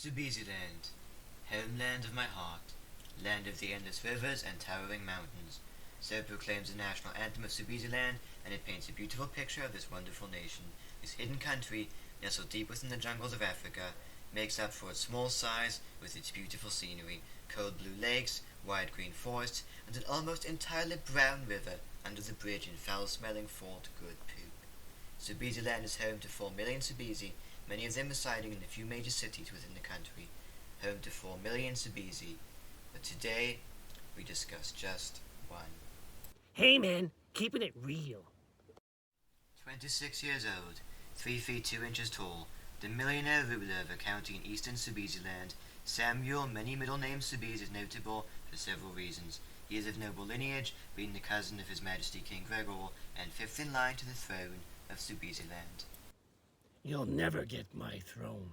Soubise land, homeland of my heart, land of the endless rivers and towering mountains. So proclaims the national anthem of Soubise land, and it paints a beautiful picture of this wonderful nation. This hidden country, nestled deep within the jungles of Africa, makes up for its small size with its beautiful scenery, cold blue lakes, wide green forests, and an almost entirely brown river under the bridge in foul-smelling Fort Good Poop. Soubise land is home to 4 million Soubise, many of them residing in a few major cities within the country. Home to 4 million Soubise. But today, we discuss just one. Hey man, keeping it real. 26 years old, 3 feet 2 inches tall, the millionaire ruler of a county in eastern Soubise land, Samuel, many middle names Soubise, is notable for several reasons. He is of noble lineage, being the cousin of His Majesty King Gregor, and fifth in line to the throne of Soubise land. You'll never get my throne.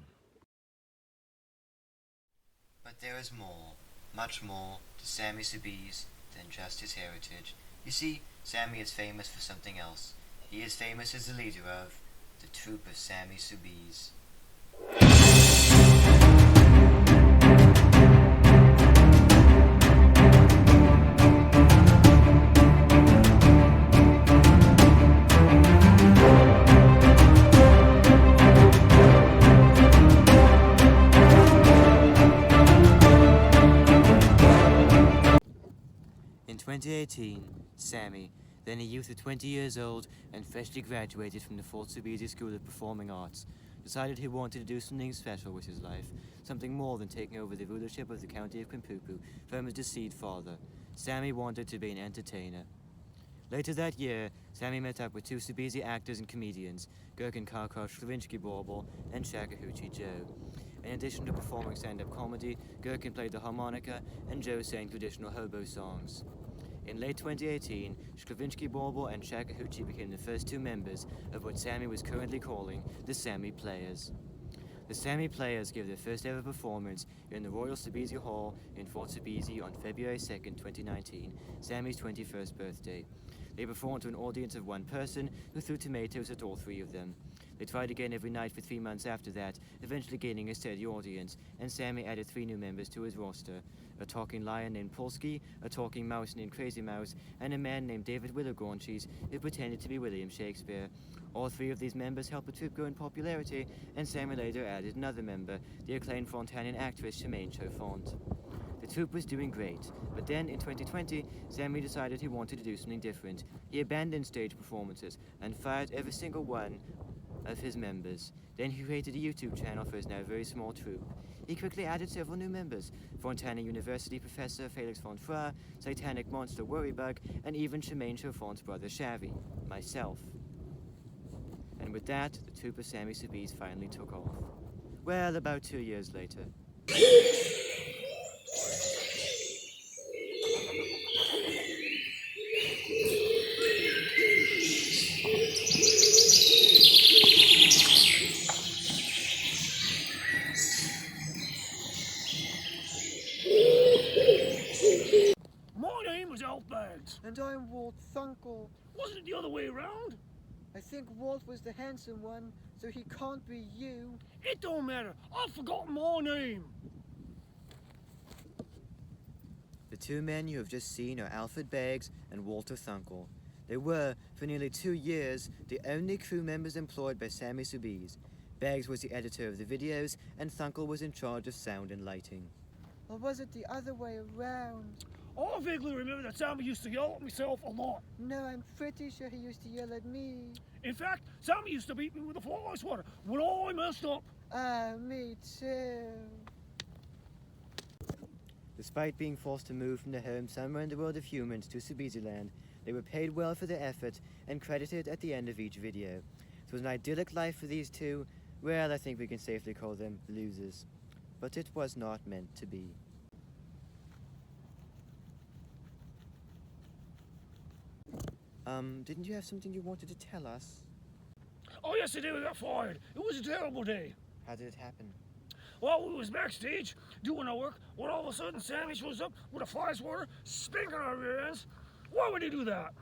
But there is more, much more, to Sammi Soubise than just his heritage. You see, Sammi is famous for something else. He is famous as the leader of the Troupe of Sammi Soubise. In 2018, Sammi, then a youth of 20 years old and freshly graduated from the Fort Soubise School of Performing Arts, decided he wanted to do something special with his life, something more than taking over the rulership of the county of Quimpupu from his deceased father. Sammi wanted to be an entertainer. Later that year, Sammi met up with 2 Soubise actors and comedians, Gherkin Karkar Shkravinsky Borble and SHAKKAHOOCHIE Joe. In addition to performing stand-up comedy, Gherkin played the harmonica and Joe sang traditional hobo songs. In late 2018, Shkravinsky Borble and SHAKKAHOOCHIE became the first 2 members of what Sammi was currently calling the Sammi Players. The Sammi Players gave their first ever performance in the Royal Soubise Hall in Fort Soubise on February 2nd, 2019, Sammi's 21st birthday. They performed to an audience of 1 person who threw tomatoes at all 3 of them. They tried again every night for 3 months after that, eventually gaining a steady audience, and Sammi added 3 new members to his roster: a talking lion named Polsky, a talking mouse named Crazy Mouse, and a man named David Willowgorncheese who pretended to be William Shakespeare. All 3 of these members helped the troupe grow in popularity, and Sammi later added another member, the acclaimed Fontanian actress Shemaine Chofont. The troupe was doing great, but then in 2020, Sammi decided he wanted to do something different. He abandoned stage performances and fired every single one of his members. Then he created a YouTube channel for his now very small troupe. He quickly added several new members: Fontana University professor Felix von Fra, satanic monster Worrybug, and even Shemaine Chofont's brother Shavy, myself. And with that, the troupe of Sammi Soubise finally took off. Well, about 2 years later. And I'm Walt Thunkle. Wasn't it the other way around? I think Walt was the handsome one, so he can't be you. It don't matter. I've forgotten my name. The 2 men you have just seen are Alfred Beggs and Walter Thunkle. They were, for nearly 2 years, the only crew members employed by Sammi Soubise. Beggs was the editor of the videos, and Thunkle was in charge of sound and lighting. Or was it the other way around? I vaguely remember that Sammi used to yell at myself a lot. No, I'm pretty sure he used to yell at me. In fact, Sammi used to beat me with a fly swatter when I messed up. Me too. Despite being forced to move from their home somewhere in the world of humans to Soubise land, they were paid well for their effort and credited at the end of each video. It was an idyllic life for these 2. Well, I think we can safely call them losers. But it was not meant to be. Didn't you have something you wanted to tell us? Oh, yesterday we got fired. It was a terrible day. How did it happen? Well, we was backstage doing our work when all of a sudden Sammi shows up with a fly swatter, spanking our rear ends. Why would he do that?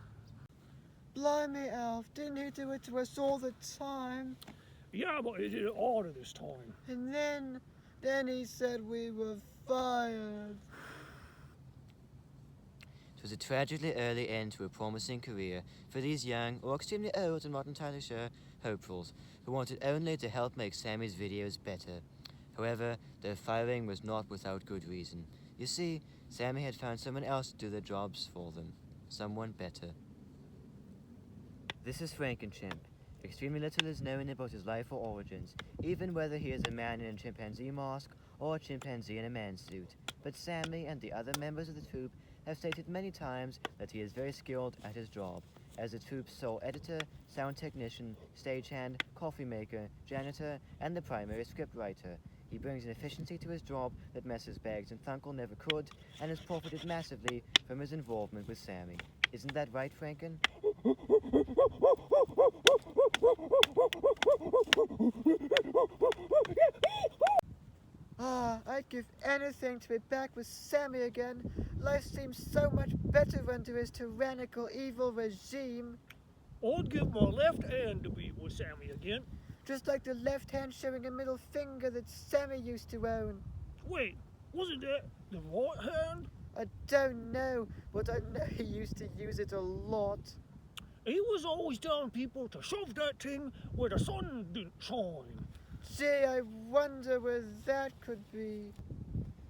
Blimey, Alf, didn't he do it to us all the time? Yeah, but he did it harder this time. And then Then he said we were fired. It was a tragically early end to a promising career for these young, or extremely old, I'm not entirely sure, hopefuls, who wanted only to help make Sammy's videos better. However, their firing was not without good reason. You see, Sammy had found someone else to do their jobs for them. Someone better. This is Frankenchimp. Extremely little is known about his life or origins, even whether he is a man in a chimpanzee mask or a chimpanzee in a man's suit. But Sammy and the other members of the troupe have stated many times that he is very skilled at his job, as the troupe's sole editor, sound technician, stagehand, coffee maker, janitor, and the primary scriptwriter. He brings an efficiency to his job that Messrs. Beggs and Thunkle never could, and has profited massively from his involvement with Sammy. Isn't that right, Franken? I'd give anything to be back with Sammy again. Life seems so much better under his tyrannical, evil regime. I'd give my left hand to be with Sammy again. Just like the left hand showing a middle finger that Sammy used to own. Wait, wasn't that the right hand? I don't know, but I know he used to use it a lot. He was always telling people to shove that thing where the sun didn't shine. Gee, I wonder where that could be.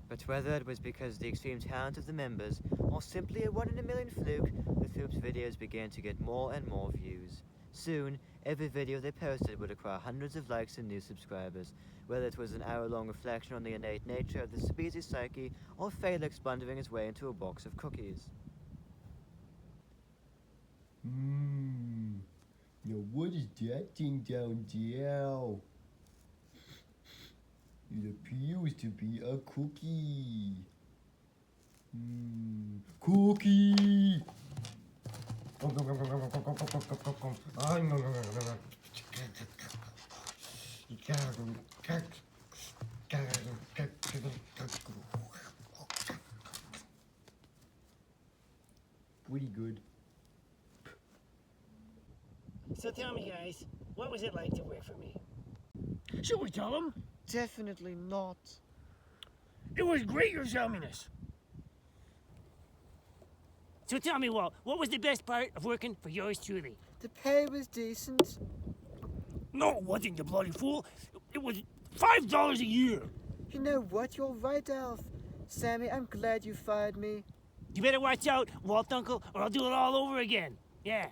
But whether it was because of the extreme talent of the members, or simply a one-in-a-million fluke, the troupe's videos began to get more and more views. Soon, every video they posted would acquire hundreds of likes and new subscribers, whether it was an hour-long reflection on the innate nature of the Soubise psyche, or Felix blundering his way into a box of cookies. Now what is that thing down there? It appears to be a cookie. Cookie! Pretty good. So tell me, guys, what was it like to work for me? Should we tell him? Definitely not. It was great, your Samminess. So tell me, Walt, what was the best part of working for yours truly? The pay was decent. No, it wasn't, you bloody fool. It was $5 a year. You know what? You're right, Alf. Sammy, I'm glad you fired me. You better watch out, Walt Thunkle, or I'll do it all over again. Yeah.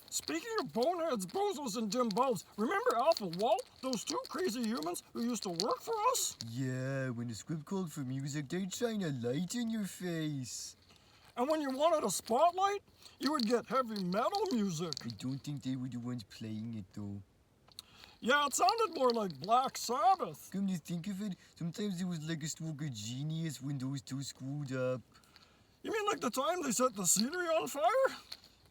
Speaking of boneheads, bozos, and dim bulbs, remember Alf and Walt, those two crazy humans who used to work for us? Yeah, when the script called for music, they'd shine a light in your face. And when you wanted a spotlight, you would get heavy metal music. I don't think they were the ones playing it, though. Yeah, it sounded more like Black Sabbath. Come to think of it, sometimes it was like a stroke of genius when those two screwed up. You mean like the time they set the scenery on fire?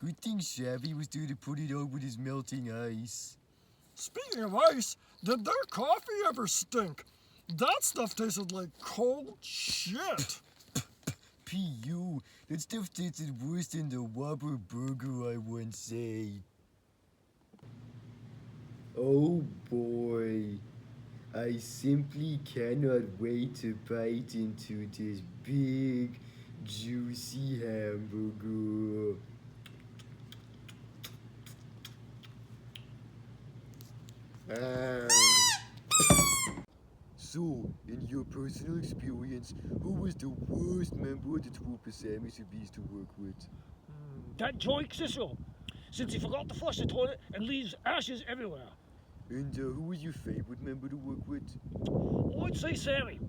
Good thing Shabby was there to put it out with his melting ice. Speaking of ice, did their coffee ever stink? That stuff tasted like cold shit. P.U. That stuff tasted worse than the Whopper burger I once ate. Oh boy. I simply cannot wait to bite into this big, juicy hamburger. So, in your personal experience, who was the worst member of the Troupe of Sammi Soubise to work with? That Joy Cicero, since he forgot to flush the toilet and leaves ashes everywhere. And who was your favorite member to work with? I'd say Sammy.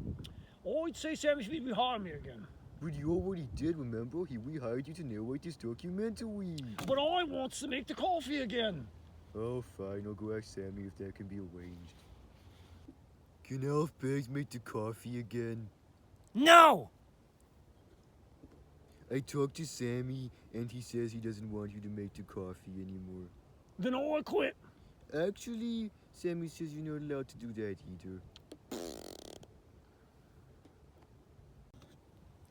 I'd say Sammy should be hiring me again. But you already did, remember? He rehired you to narrate this documentary. But I wants to make the coffee again. Oh, fine. I'll go ask Sammy if that can be arranged. Can Elf Bags make the coffee again? No! I talked to Sammy, and he says he doesn't want you to make the coffee anymore. Then I quit. Actually, Sammy says you're not allowed to do that either.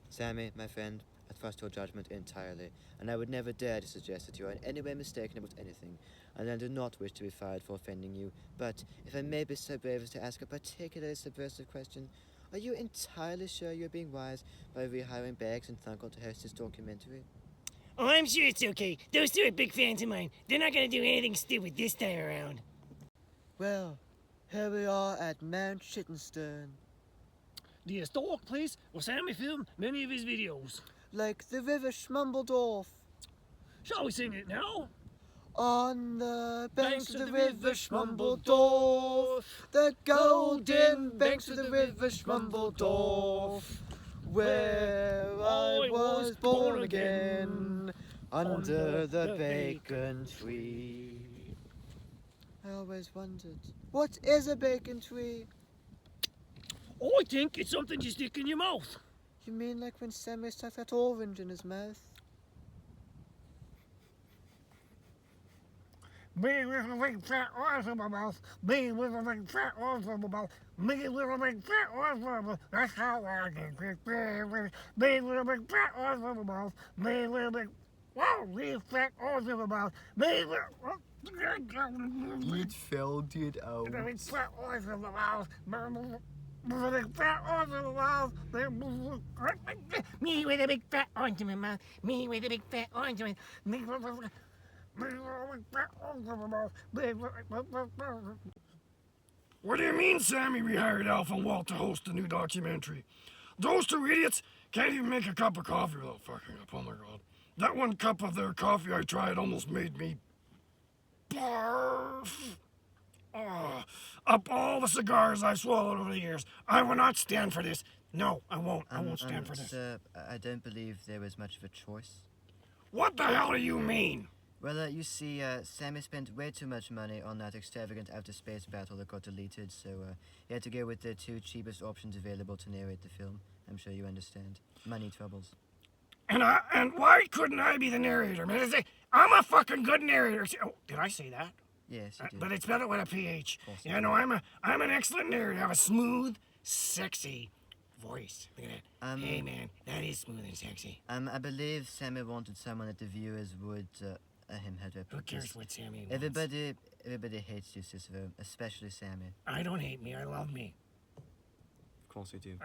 Sammy, my friend, I trust your judgment entirely, and I would never dare to suggest that you are in any way mistaken about anything, and I do not wish to be fired for offending you. But if I may be so brave as to ask a particularly subversive question, are you entirely sure you're being wise by rehiring Bags and Thunkle to host this documentary? Oh, I'm sure it's okay. Those two are big fans of mine. They're not gonna do anything stupid this time around. Well, here we are at Mount Shittenstern. The historic place where Sammy filmed many of his videos. Like the river Schmumbledorf. Shall we sing it now? On the banks of the river Schmumbledorf, the golden banks of the river Schmumbledorf, where I was born again, under the bacon tree. I always wondered, what is a bacon tree? I think it's something you stick in your mouth. You mean like when Sammy stuck that orange in his mouth? Me with a big fat orange in my mouth. Me with a big fat orange in my mouth. Me with a big fat orange in my mouth. That's how I get it. Me with a big fat orange in my mouth. Me with a big, wow, big fat orange in my mouth. Me with It fell it out. a big fat orange in my mouth. With a big fat orange in my mouth. Me with a big fat orange in my mouth. Me with a big fat orange in my mouth. What do you mean, Sammy? We hired Alf and Walt to host a new documentary. Those two idiots can't even make a cup of coffee without fucking up. Oh my god. That one cup of their coffee I tried almost made me barf. Up all the cigars I've swallowed over the years. I will not stand for this. No, I won't. I won't stand for this. Sir, I don't believe there was much of a choice. What the hell do you mean? Well, you see, Sammy spent way too much money on that extravagant outer space battle that got deleted, so he had to go with the two cheapest options available to narrate the film. I'm sure you understand. Money troubles. And why couldn't I be the narrator? Man, I'm a fucking good narrator. Oh, did I say that? Yes, you did. But it's better with a PH. Awesome. Yeah, no, I'm an excellent narrator. I have a smooth, sexy voice. Look at that. Hey, man, that is smooth and sexy. I believe Sammy wanted someone that the viewers would him had Who cares what Sammy wants? Everybody hates you, Cicero, especially Sammy. I don't hate me. I love me. Of course we do.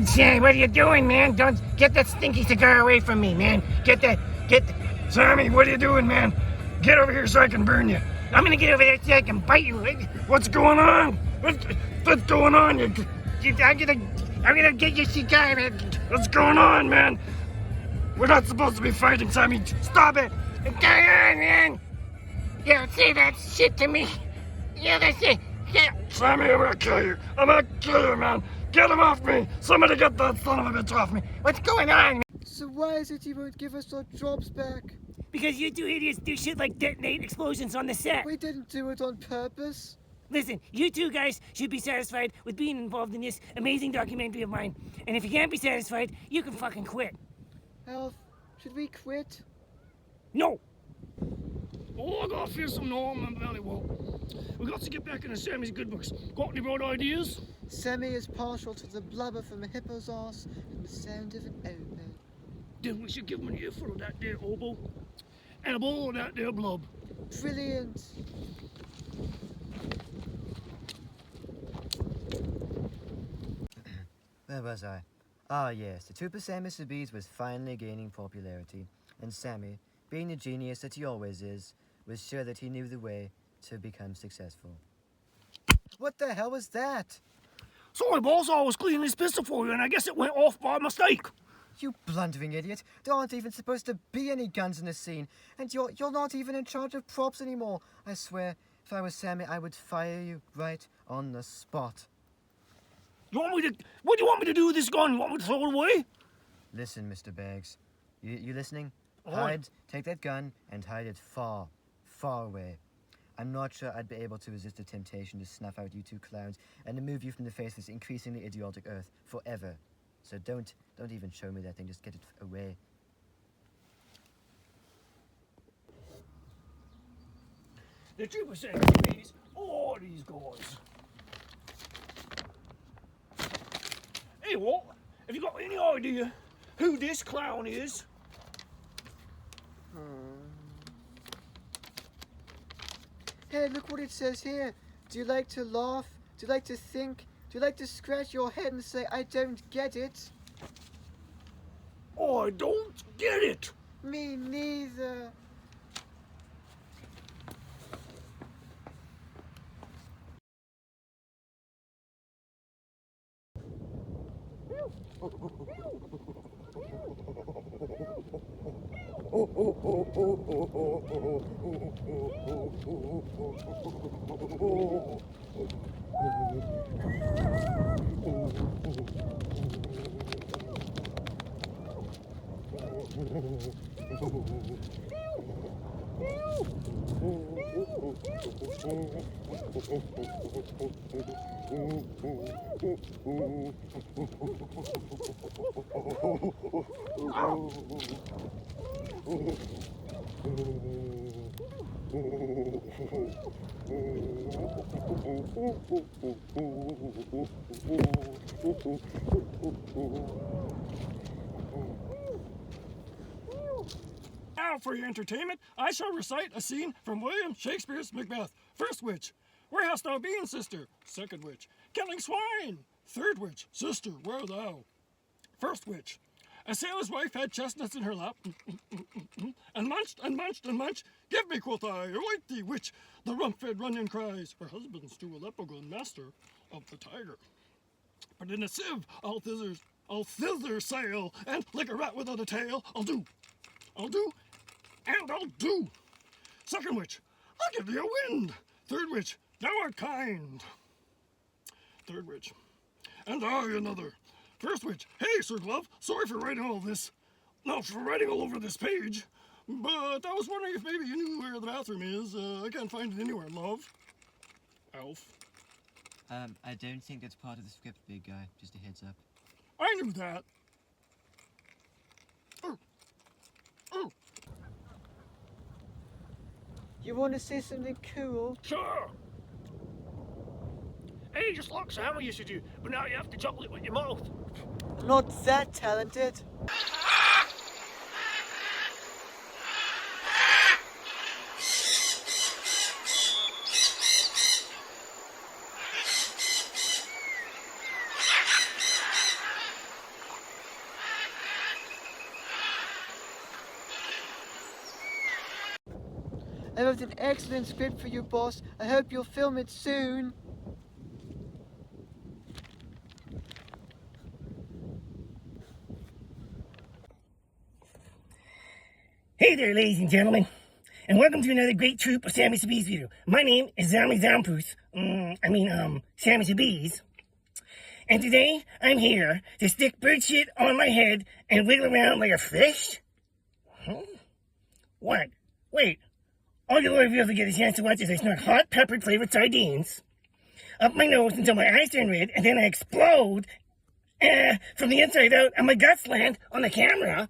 Sammy, what are you doing, man? Don't get that stinky cigar away from me, man. Get Sammy, what are you doing, man? Get over here so I can burn you. I'm gonna get over there so I can bite you. What's going on? What's going on? I'm gonna get your cigar, man. What's going on, man? We're not supposed to be fighting, Sammy. Stop it! Come on, man. You don't say that shit to me. You don't say. Sammy, I'm gonna kill you. I'm gonna kill you, man. Get him off me. Somebody get that son of a bitch off me. What's going on? So why is it you won't give us our jobs back? Because you two idiots do shit like detonate explosions on the set. We didn't do it on purpose. Listen, you two guys should be satisfied with being involved in this amazing documentary of mine. And if you can't be satisfied, you can fucking quit. Alf, should we quit? No! Oh, I gotta feel some norm in my belly, Walt. We got to get back into Sammy's good books. Got any broad ideas? Sammy is partial to the blubber from a hippo's arse and the sound of an oboe. Then we should give him an earful of that there oboe and a bowl of that there blub. Brilliant. Where was I? Ah, yes, the Troupe of Sammi Soubise was finally gaining popularity, and Sammy, being the genius that he always is, was sure that he knew the way to become successful. What the hell was that? Sorry, boss, I was cleaning this pistol for you, and I guess it went off by mistake. You blundering idiot! There aren't even supposed to be any guns in the scene, and you're not even in charge of props anymore. I swear, if I was Sammy, I would fire you right on the spot. What do you want me to do with this gun? You want me to throw it away? Listen, Mr. Baggs. You listening? Aye. Take that gun and hide it far, far away. I'm not sure I'd be able to resist the temptation to snuff out you two clowns and remove you from the face of this increasingly idiotic earth forever. So don't even show me that thing, just get it away. The Troupe of Sammi Soubise, all these guys. Hey, Walt, have you got any idea who this clown is. Hey, look what it says here. Do you like to laugh? Do you like to think? Do you like to scratch your head and say, I don't get it? I don't get it. Me neither. Now for your entertainment, I shall recite a scene from William Shakespeare's Macbeth. First witch, where hast thou been, sister? Second witch, killing swine. Third witch, sister, where thou? First witch, a sailor's wife had chestnuts in her lap, and munched and munched and munched. Give me, quoth I, await thee, witch. The rump-fed runyon cries, her husband's to Aleppo gone master of the tiger. But in a sieve, I'll thither sail, and like a rat without a tail, I'll do, and I'll do. Second witch, I'll give thee a wind. Third witch, thou art kind. Third witch, and I another. First witch, hey, Sir Glove, sorry for writing all this. No, for writing all over this page. But I was wondering if maybe you knew where the bathroom is. I can't find it anywhere, love. Elf. I don't think that's part of the script, big guy. Just a heads up. I knew that. Oh. You want to say something cool? Sure. Hey, just like Sammy used to do, but now you have to juggle it with your mouth. I'm not that talented. I wrote an excellent script for you, boss. I hope you'll film it soon. Hey there, ladies and gentlemen, and welcome to another great Troupe of Sammi Soubise video. My name is Sammi Soubise, and today I'm here to stick bird shit on my head and wiggle around like a fish? Huh? What? Wait, all you'll ever be able to get a chance to watch is I snort hot peppered flavored sardines up my nose until my eyes turn red, and then I explode from the inside out and my guts land on the camera.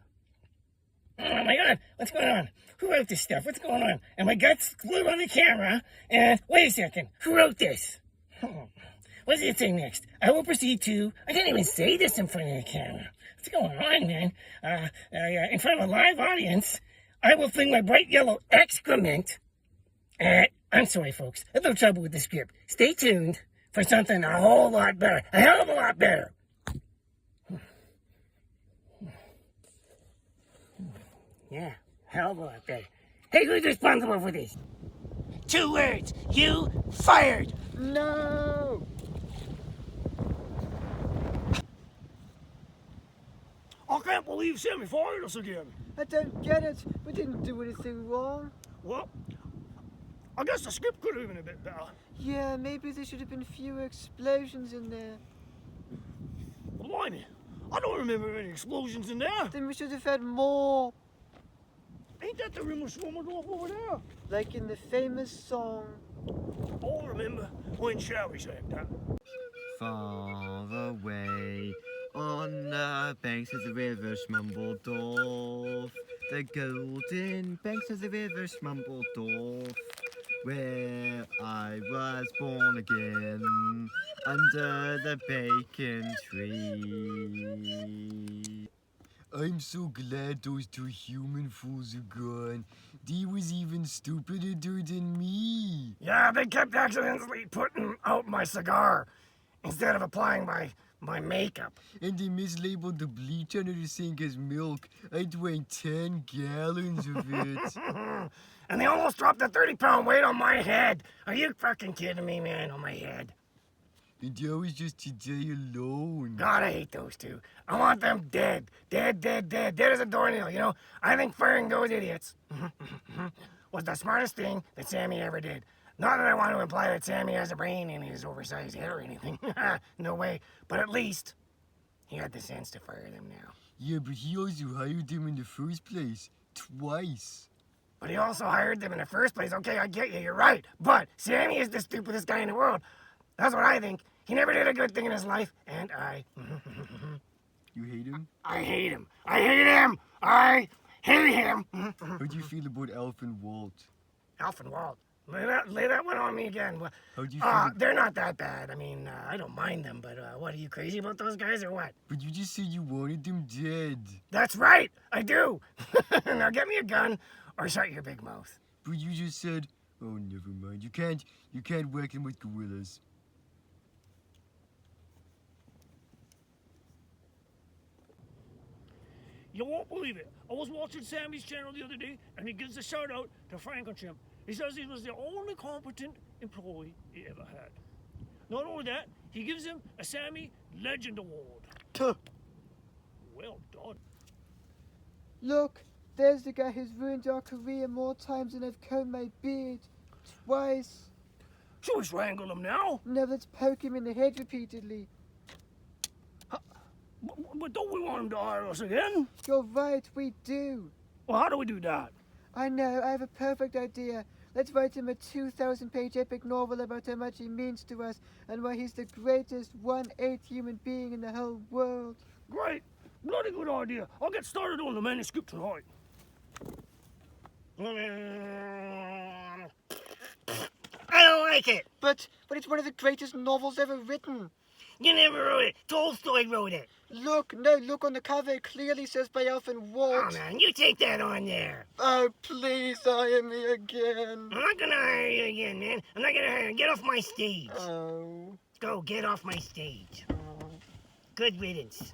Oh my god, what's going on? Who wrote this stuff? What's going on? And my guts glued on the camera, and wait a second, who wrote this? What does it say next? I will proceed to, I can't even say this in front of the camera. What's going on, man? In front of a live audience, I will fling my bright yellow excrement at, I'm sorry folks, a little trouble with the script. Stay tuned for something a whole lot better, a hell of a lot better. Yeah, hell of a lot better. Hey, who's responsible for this? 2 words. You fired. No! I can't believe Sammy fired us again. I don't get it. We didn't do anything wrong. Well, I guess the script could have been a bit better. Yeah, maybe there should have been fewer explosions in there. Blimey, I don't remember any explosions in there. Then we should have had more. Ain't that the room with swimming off over there? Like in the famous song. I remember when Sherry sang that. Far away on the banks of the river Schmumbledorf, the golden banks of the river Schmumbledorf, where I was born again under the bacon tree. I'm so glad those two human fools are gone. They was even stupider than me. Yeah, they kept accidentally putting out my cigar instead of applying my makeup. And they mislabeled the bleach under the sink as milk. I drank 10 gallons of it. And they almost dropped a 30-pound weight on my head. Are you fucking kidding me, man? On my head. And that was just today alone. God, I hate those two. I want them dead. Dead as a doornail, you know? I think firing those idiots was the smartest thing that Sammy ever did. Not that I want to imply that Sammy has a brain in his oversized head or anything. No way. But at least he had the sense to fire them now. Yeah, but he also hired them in the first place. Twice. But he also hired them in the first place. Okay, I get you. You're right. But Sammy is the stupidest guy in the world. That's what I think. He never did a good thing in his life, and You hate him? I hate him. I hate him. I hate him. How do you feel about Alf and Walt? Alf and Walt. Lay that one on me again. How do you feel? They're not that bad. I mean, I don't mind them, but what, are you crazy about those guys or what? But you just said you wanted them dead. That's right. I do. Now get me a gun or shut your big mouth. But you just said, oh, never mind. You can't work them with gorillas. You won't believe it. I was watching Sammy's channel the other day, and he gives a shout out to Frankenchimp. He says he was the only competent employee he ever had. Not only that, he gives him a Sammy Legend Award. Tuh. Well done. Look, there's the guy who's ruined our career more times than I've combed my beard. Twice. Should we strangle him now? No, let's poke him in the head repeatedly. But don't we want him to hire us again? You're right, we do. Well, how do we do that? I know, I have a perfect idea. Let's write him a 2,000-page epic novel about how much he means to us and why he's the greatest 1/8 human being in the whole world. Great. Bloody good idea. I'll get started on the manuscript tonight. I don't like it. But it's one of the greatest novels ever written. You never wrote it. Tolstoy wrote it. Look on the cover. It clearly says by Alf and Oh, Walt. man, you take that on there. Oh, please hire me again. I'm not gonna hire you again, man. I'm not gonna hire you. Get off my stage. Oh. Go, get off my stage. Good riddance.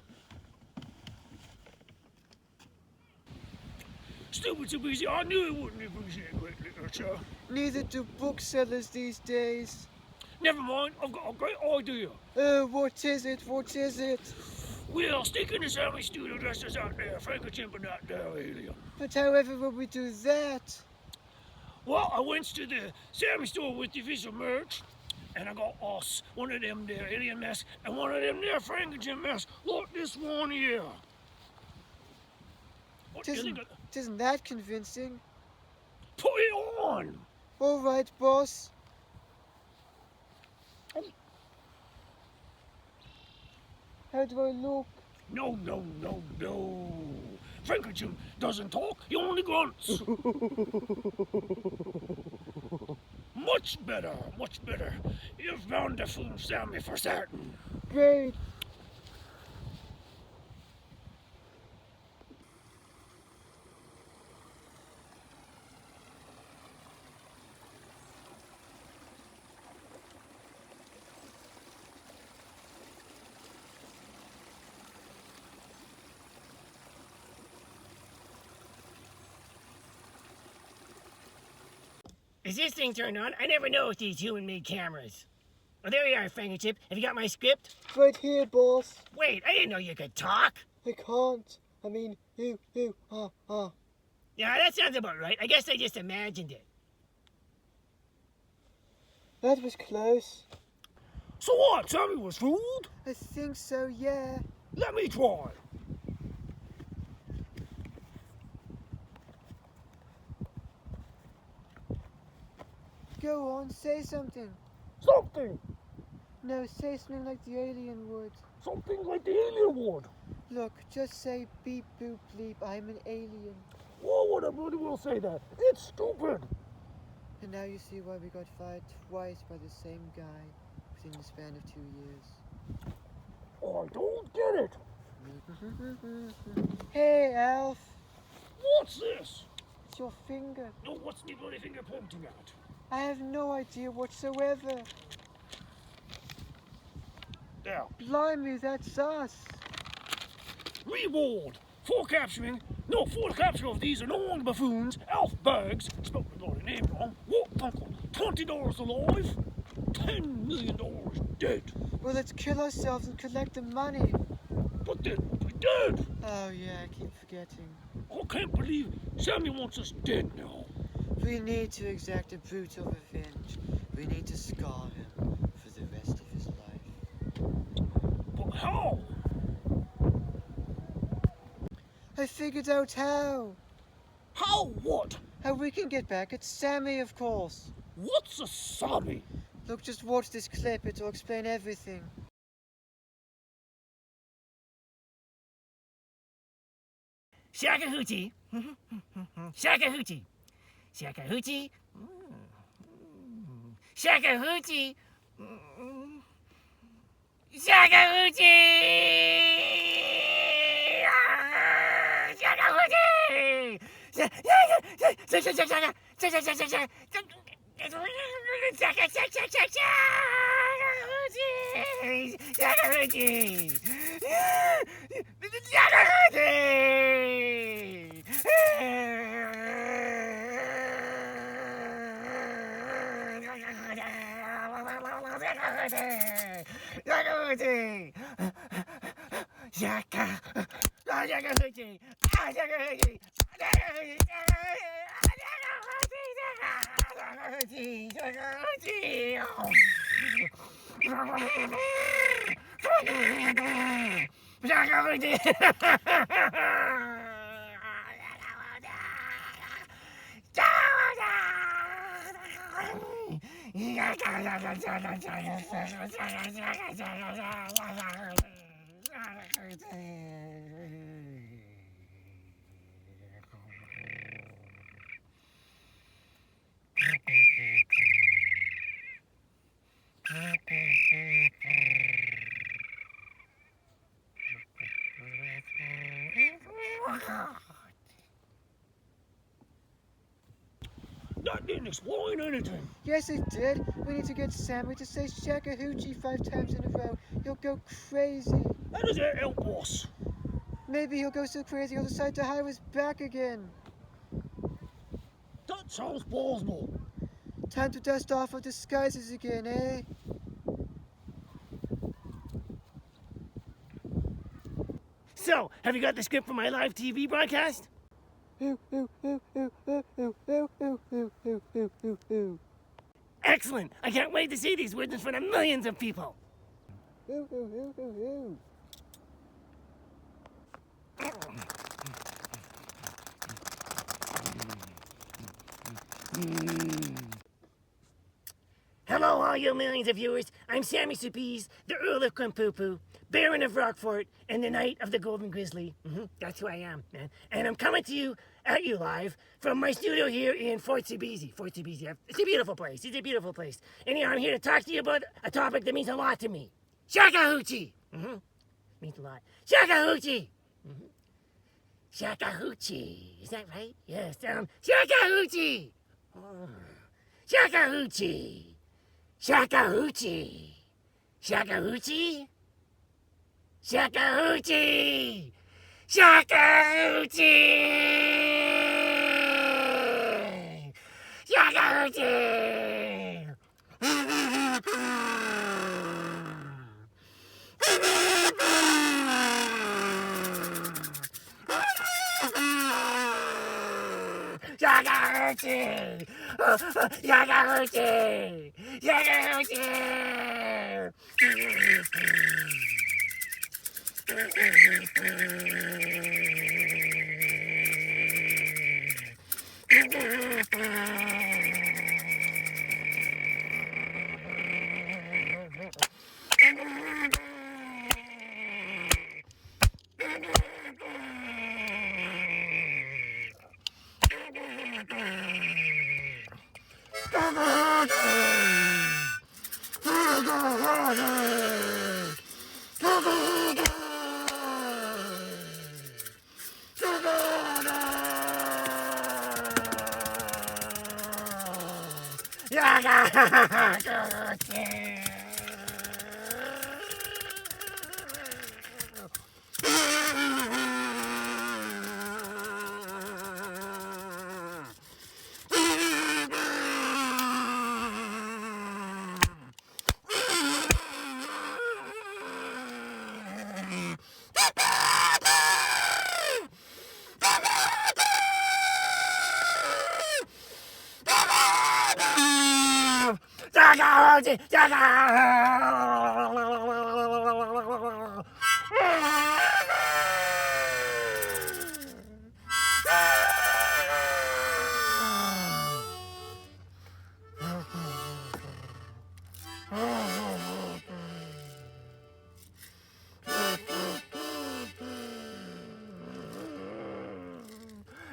Stupid Soubise, I knew he wouldn't appreciate great literature. Neither do booksellers these days. Never mind, I've got a great idea. What is it? We'll stick in the Sammy studio just as out there, Frankenchimp and that there alien. But however will we do that? Well, I went to the Sammy store with the official merch, and I got us one of them there alien masks and one of them there Frankenchimp masks. Look, this one here. What, you think Isn't that convincing? Put it on! All right, boss. How do I look? No. Frankenchimp doesn't talk, he only grunts. Much better. You found the fool Sammy for certain. Great. Is this thing turned on? I never know with these human-made cameras. Oh, there you are, Frankenchimp. Have you got my script? Right here, boss. Wait, I didn't know you could talk. I can't. I mean, you, Yeah, that sounds about right. I guess I just imagined it. That was close. So what, Sammy was fooled? I think so, yeah. Let me try. Go on, say something. Something No, say something like the alien would. like the alien would. Look, just say beep boop bleep, I'm an alien. Why would a bloody will say that? It's stupid. And now you see why we got fired twice by the same guy within the span of 2 years. I don't get it. Hey, Alf. What's this? It's your finger. No, what's the bloody finger pointing at? I have no idea whatsoever. Now, Blimey, that's us. reward for capture of these annoying buffoons, Alf Bergs, spelled the bloody name wrong, Walt, Thunkle, $20 alive, $10 million dead. Well, let's kill ourselves and collect the money. But then we dead. Oh, yeah, I keep forgetting. I can't believe Sammy wants us dead now. We need to exact a brutal revenge. We need to scar him for the rest of his life. But how? I figured out how. How what? How we can get back at Sammy, of course. What's a Sammy? Look, just watch this clip. It'll explain everything. SHAKKAHOOCHIE. SHAKKAHOOCHIE. SHAKKAHOOCHIE. SHAKKAHOOCHIE. SHAKKAHOOCHIE. That didn't explain anything. Yes, it did. We need to get Sammy to say SHAKKAHOOCHIE 5 times in a row. He'll go crazy. How does that help us? Maybe he'll go so crazy he'll decide to hire us back again. That sounds plausible. Time to dust off our disguises again, eh? So, have you got the script for my live TV broadcast? Excellent! I can't wait to see these words in front of millions of people. Hello, all you millions of viewers. I'm Sammi Soubise, the Earl of Quimpoopoo, Baron of Rockfort, and the Knight of the Golden Grizzly. That's who I am, man. And I'm coming to you, at you live, from my studio here in Fort Soubise. Fort Soubise, it's a beautiful place. It's a beautiful place. Anyhow, I'm here to talk to you about a topic that means a lot to me. SHAKKAHOOCHIE. Means a lot. SHAKKAHOOCHIE. SHAKKAHOOCHIE. Is that right? Yes. SHAKKAHOOCHIE. SHAKKAHOOCHIE. SHAKKAHOOCHIE. SHAKKAHOOCHIE. SHAKKAHOOCHIE. SHAKKAHOOCHIE. SHAKKAHOOCHIE. SHAKKAHOOCHIE! SHAKKAHOOCHIE! Shakkahoochie!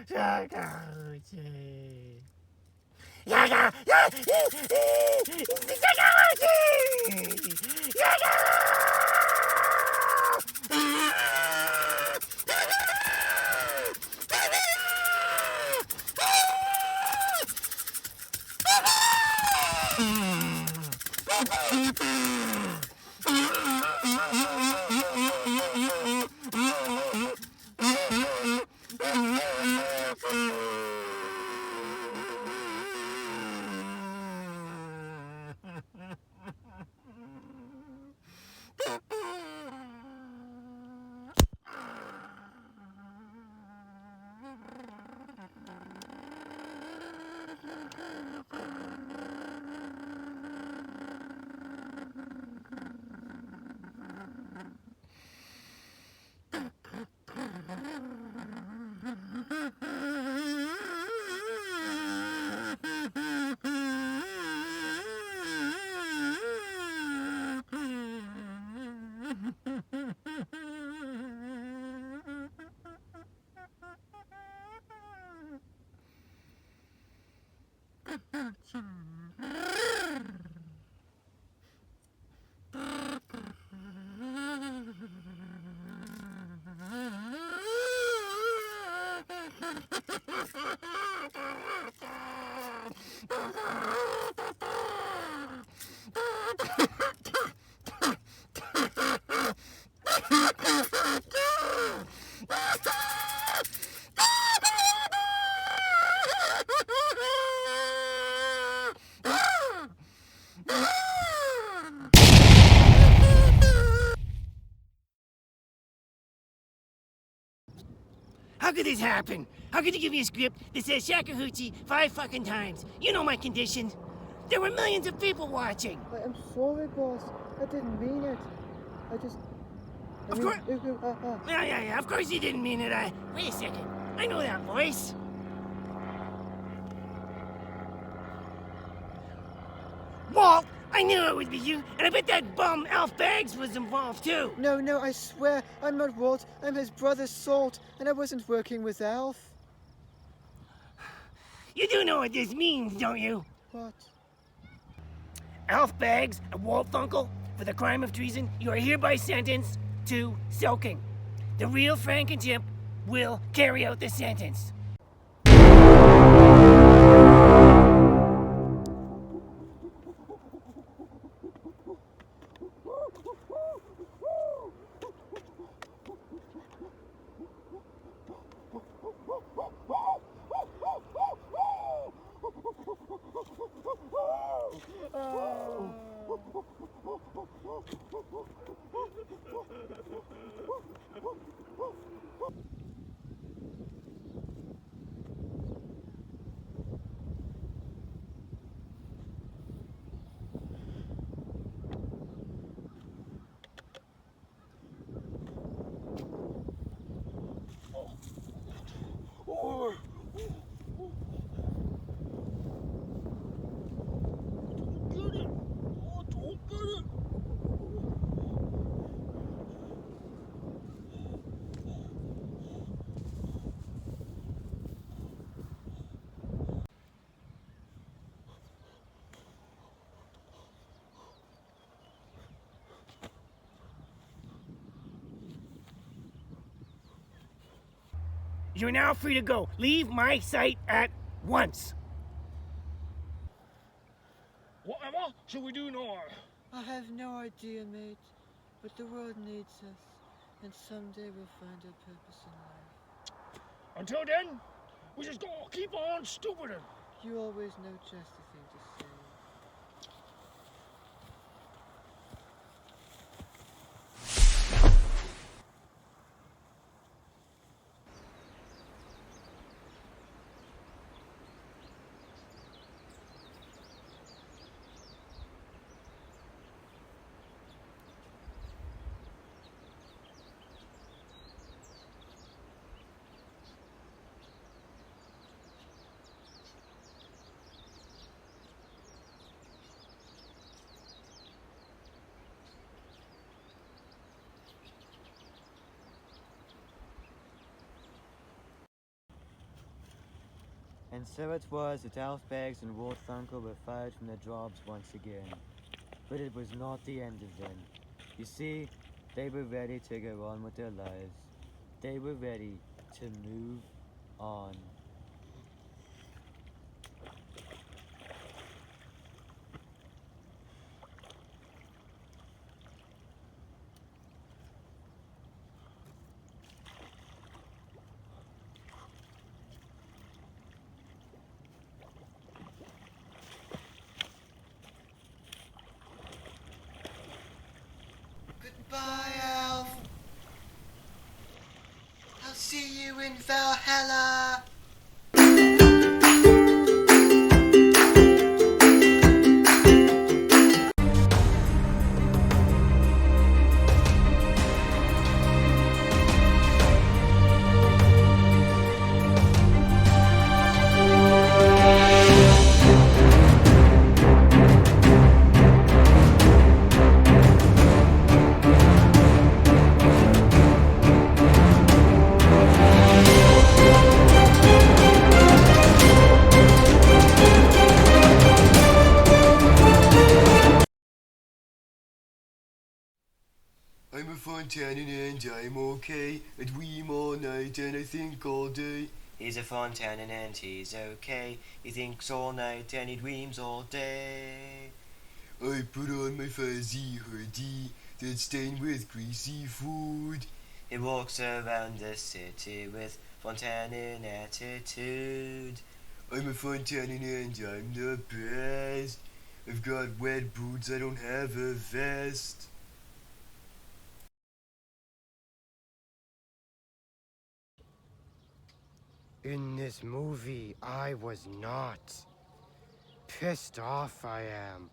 Shakkahoochie! How could this happen? How could you give me a script that says Shakkahoochie 5 fucking times? You know my condition. There were millions of people watching. I'm sorry, boss. I didn't mean it. Of course. Yeah. Of course you didn't mean it. Wait a second. I know that voice. Walt! I knew it would be you, and I bet that bum Alf Bags was involved too. No, I swear, I'm not Walt. I'm his brother Salt, and I wasn't working with Alf. You do know what this means, don't you? What? Alf Bags and Walt Thunkle, for the crime of treason, you are hereby sentenced to soaking. The real Frankenchimp will carry out the sentence. You're now free to go. Leave my sight at once. And what should we do now? I have no idea, mate, but the world needs us, and someday we'll find our purpose in life. Until then, we just gotta keep on stupiding. You always know just the thing to say. And so it was that Alf Beggs and Walt Thunkle were fired from their jobs once again. But it was not the end of them. You see, they were ready to go on with their lives. They were ready to move on. Goodbye, Alf. I'll see you in Valhalla. I'm a Fontaine and I'm okay. I dream all night and I think all day. He's a Fontaine and he's okay. He thinks all night and he dreams all day. I put on my fuzzy hoodie that's stained with greasy food. He walks around the city with Fontaine attitude. I'm a Fontaine and I'm the best. I've got wet boots, I don't have a vest. In this movie, I was not. Pissed off I am.